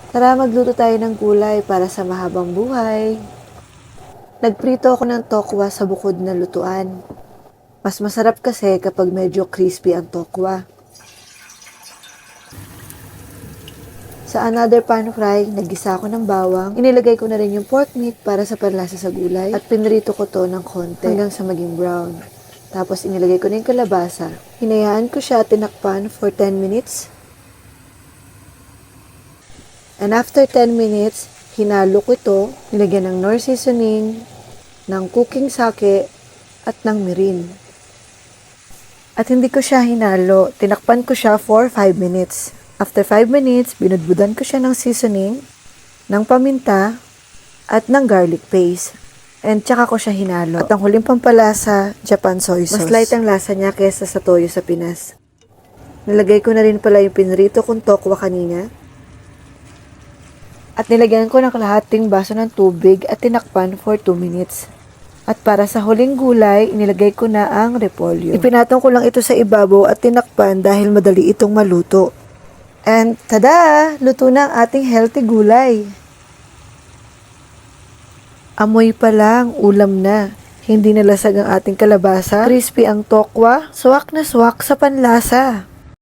Tara magluto tayo ng gulay para sa mahabang buhay. Nagprito ako ng tokwa sa bukod na lutuan. Mas masarap kasi kapag medyo crispy ang tokwa. Sa another pan fry, naggisa ako ng bawang. Inilagay ko na rin yung pork meat para sa panlasa sa gulay. At pinrito ko to ng konti hanggang sa maging brown. Tapos inilagay ko na yung kalabasa. Hinayaan ko siya at tinakpan for 10 minutes. And after 10 minutes, hinalo ko ito, nilagyan ng Knorr seasoning, ng cooking sake, at ng mirin. At hindi ko siya hinalo, tinakpan ko siya for 5 minutes. After 5 minutes, binudbudan ko siya ng seasoning, ng paminta, at ng garlic paste. And tsaka ko siya hinalo. At ang huling pampalasa, Japan soy sauce. Mas light ang lasa niya kesa sa toyo sa Pinas. Nilagay ko na rin pala yung pinrito kong tokwa kanina. At nilagyan ko ng kalahating baso ng tubig at tinakpan for 2 minutes. At para sa huling gulay, inilagay ko na ang repolyo. Ipinatong ko lang ito sa ibabaw at tinakpan dahil madali itong maluto. And tada! Luto na ang ating healthy gulay. Amoy pa lang, ulam na. Hindi nalasag ang ating kalabasa, crispy ang tokwa, swak na swak sa panlasa.